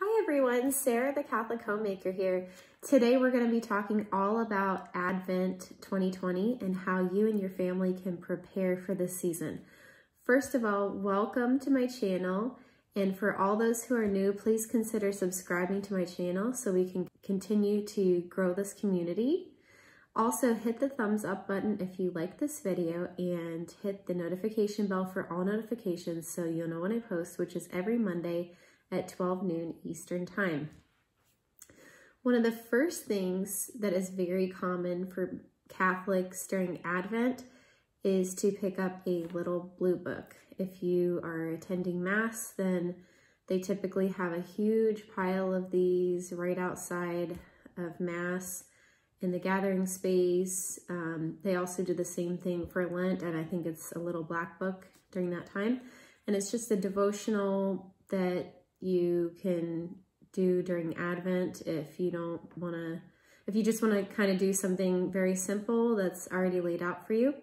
Hi everyone, Sarah the Catholic Homemaker here. Today we're going to be talking all about Advent 2020 and how you and your family can prepare for this season. First of all, welcome to my channel, and for all those who are new, please consider subscribing to my channel so we can continue to grow this community. Also, hit the thumbs up button if you like this video and hit the notification bell for all notifications so you'll know when I post, which is every Monday at 12 noon Eastern Time. One of the first things that is very common for Catholics during Advent is to pick up a little blue book. If you are attending Mass, then they typically have a huge pile of these right outside of Mass in the gathering space. They also do the same thing for Lent, and I think it's a little black book during that time. And it's just a devotional that you can do during Advent if you just want to kind of do something very simple that's already laid out for you.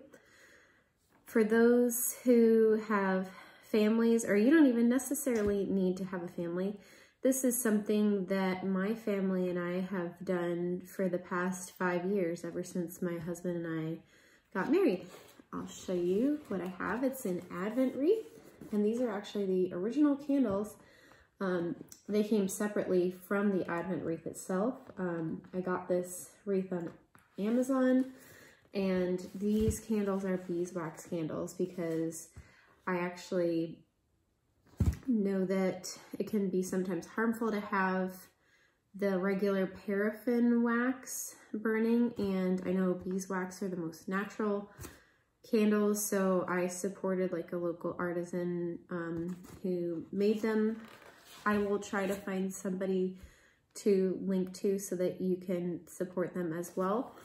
For those who have families, or you don't even necessarily need to have a family, this is something that my family and I have done for the past 5 years, ever since my husband and I got married. I'll show you what I have. It's an Advent wreath, and these are actually the original candles. They came separately from the Advent wreath itself. I got this wreath on Amazon, and these candles are beeswax candles because I actually know that it can be sometimes harmful to have the regular paraffin wax burning, and I know beeswax are the most natural candles, so I supported like a local artisan who made them. I will try to find somebody to link to so that you can support them as well.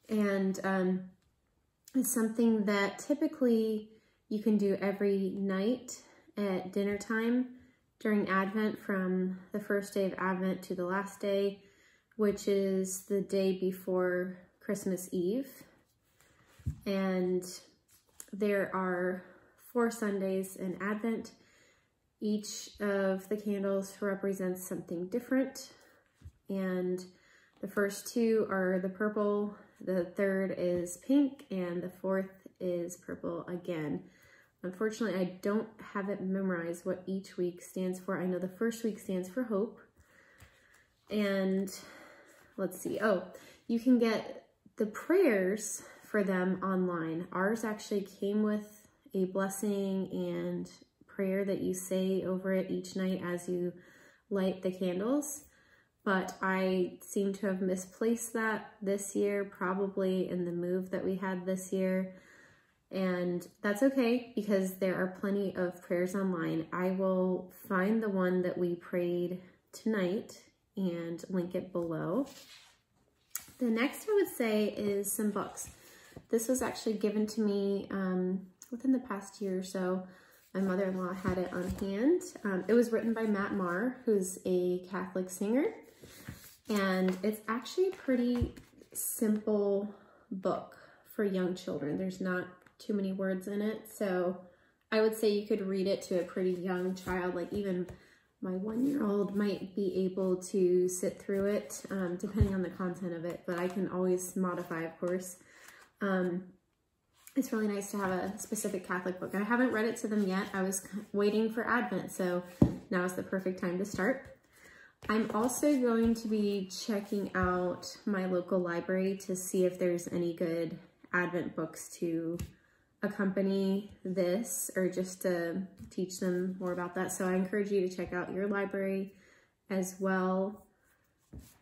And it's something that typically you can do every night at dinner time during Advent, from the first day of Advent to the last day, which is the day before Christmas Eve. And there are 4 Sundays in Advent. Each of the candles represents something different, and the first 2 are the purple, the 3rd is pink, and the 4th is purple again. Unfortunately, I don't have it memorized what each week stands for. I know the first week stands for hope, and let's see, you can get the prayers for them online. Ours actually came with a blessing and prayer that you say over it each night as you light the candles, but I seem to have misplaced that this year, probably in the move that we had this year, and that's okay because there are plenty of prayers online. I will find the one that we prayed tonight and link it below. The next I would say is some books. This was actually given to me within the past year or so. My mother-in-law had it on hand. It was written by Matt Maher, who's a Catholic singer, and it's actually a pretty simple book for young children. There's not too many words in it, so I would say you could read it to a pretty young child, like even my 1-year-old might be able to sit through it, depending on the content of it, but I can always modify, of course. It's really nice to have a specific Catholic book. I haven't read it to them yet. I was waiting for Advent, so now is the perfect time to start. I'm also going to be checking out my local library to see if there's any good Advent books to accompany this, or just to teach them more about that. So I encourage you to check out your library as well.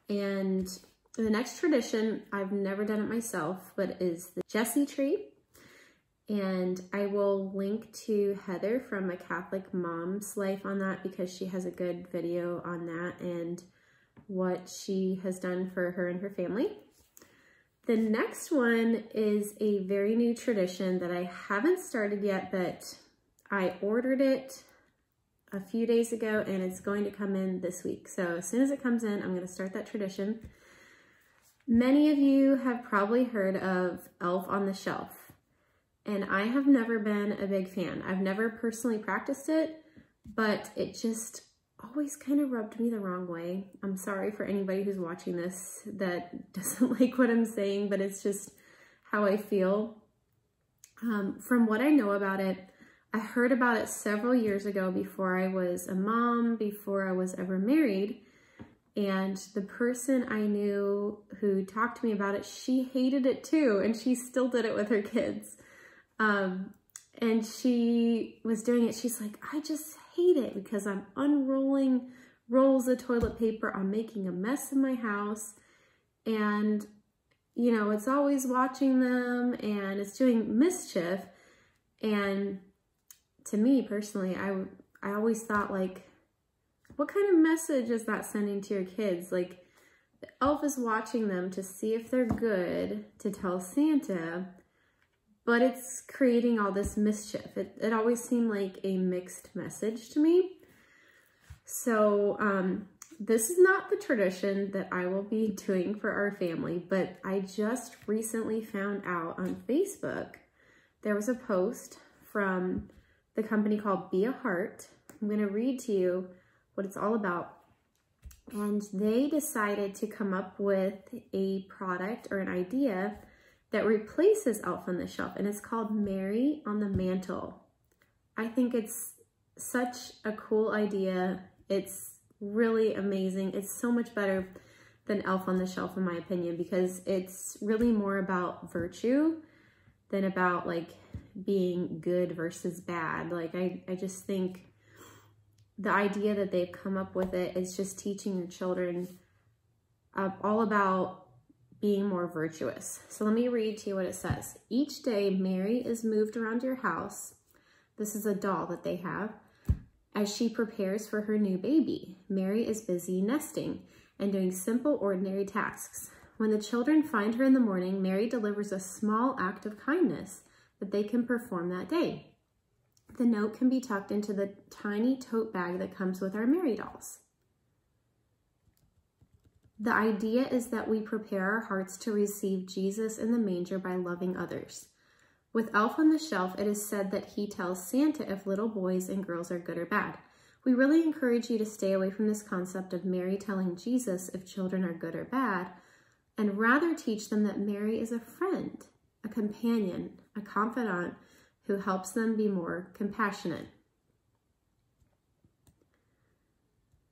And the next tradition, I've never done it myself, but is the Jessie tree. And I will link to Heather from A Catholic Mom's Life on that because she has a good video on that and what she has done for her and her family. The next one is a very new tradition that I haven't started yet, but I ordered it a few days ago and it's going to come in this week. So as soon as it comes in, I'm going to start that tradition. Many of you have probably heard of Elf on the Shelf. And I have never been a big fan. I've never personally practiced it, but it just always kind of rubbed me the wrong way. I'm sorry for anybody who's watching this that doesn't like what I'm saying, but it's just how I feel. From what I know about it, I heard about it several years ago before I was a mom, before I was ever married. And the person I knew who talked to me about it, she hated it too. And she still did it with her kids. And she was doing it. She's like, I just hate it because I'm unrolling rolls of toilet paper. I'm making a mess in my house. And, you know, it's always watching them and it's doing mischief. And to me personally, I always thought, like, what kind of message is that sending to your kids? Like, the elf is watching them to see if they're good, to tell Santa, but it's creating all this mischief. It always seemed like a mixed message to me. So this is not the tradition that I will be doing for our family, but I just recently found out on Facebook, there was a post from the company called Be a Heart. I'm going to read to you what it's all about. And they decided to come up with a product or an idea that replaces Elf on the Shelf, and it's called Mary on the Mantel. I think it's such a cool idea. It's really amazing. It's so much better than Elf on the Shelf, in my opinion, because it's really more about virtue than about like being good versus bad. Like I just think the idea that they've come up with it is just teaching your children all about being more virtuous. So let me read to you what it says. Each day, Mary is moved around your house. This is a doll that they have. As she prepares for her new baby, Mary is busy nesting and doing simple, ordinary tasks. When the children find her in the morning, Mary delivers a small act of kindness that they can perform that day. The note can be tucked into the tiny tote bag that comes with our Mary dolls. The idea is that we prepare our hearts to receive Jesus in the manger by loving others. With Elf on the Shelf, it is said that he tells Santa if little boys and girls are good or bad. We really encourage you to stay away from this concept of Mary telling Jesus if children are good or bad, and rather teach them that Mary is a friend, a companion, a confidant who helps them be more compassionate.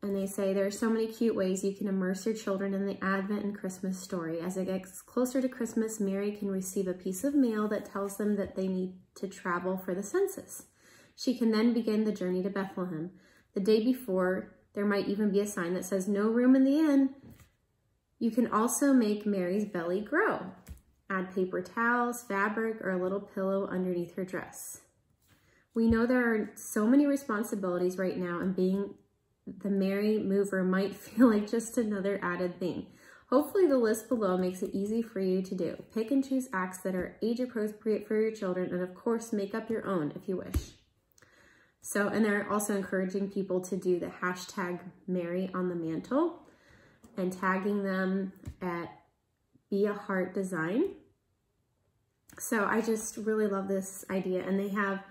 And they say there are so many cute ways you can immerse your children in the Advent and Christmas story. As it gets closer to Christmas, Mary can receive a piece of mail that tells them that they need to travel for the census. She can then begin the journey to Bethlehem. The day before, there might even be a sign that says, "No room in the inn." You can also make Mary's belly grow. Add paper towels, fabric, or a little pillow underneath her dress. We know there are so many responsibilities right now, and being the Mary mover might feel like just another added thing. Hopefully the list below makes it easy for you to do. Pick and choose acts that are age appropriate for your children, and of course, make up your own if you wish. So, and they're also encouraging people to do the hashtag Mary on the Mantle and tagging them at Be a Heart Design. So I just really love this idea, and they have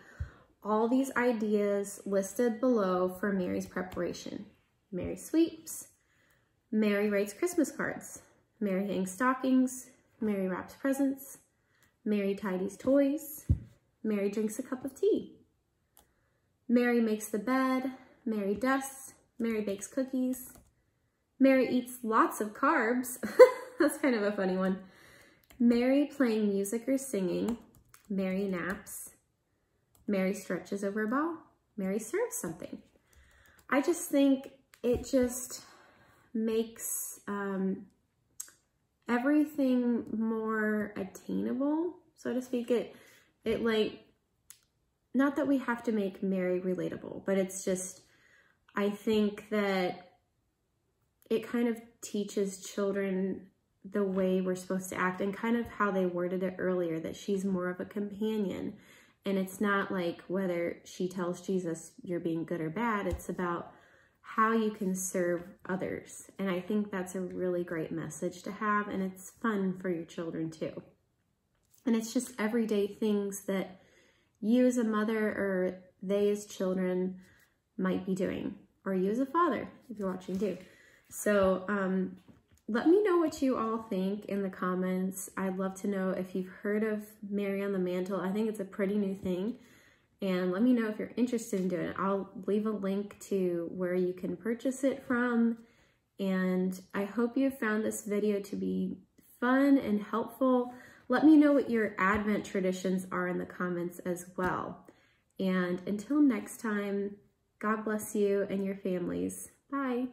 all these ideas listed below for Mary's preparation. Mary sweeps, Mary writes Christmas cards, Mary hangs stockings, Mary wraps presents, Mary tidies toys, Mary drinks a cup of tea, Mary makes the bed, Mary dusts, Mary bakes cookies, Mary eats lots of carbs. That's kind of a funny one. Mary playing music or singing, Mary naps, Mary stretches over a ball, Mary serves something. I just think it just makes everything more attainable, so to speak. It like, not that we have to make Mary relatable, but it's just, I think that it kind of teaches children the way we're supposed to act, and kind of how they worded it earlier, that she's more of a companion. And it's not like whether she tells Jesus you're being good or bad, it's about how you can serve others. And I think that's a really great message to have, and it's fun for your children too. And it's just everyday things that you as a mother or they as children might be doing, or you as a father, if you're watching too. So let me know what you all think in the comments. I'd love to know if you've heard of Mary on the Mantel. I think it's a pretty new thing. And let me know if you're interested in doing it. I'll leave a link to where you can purchase it from. And I hope you found this video to be fun and helpful. Let me know what your Advent traditions are in the comments as well. And until next time, God bless you and your families. Bye.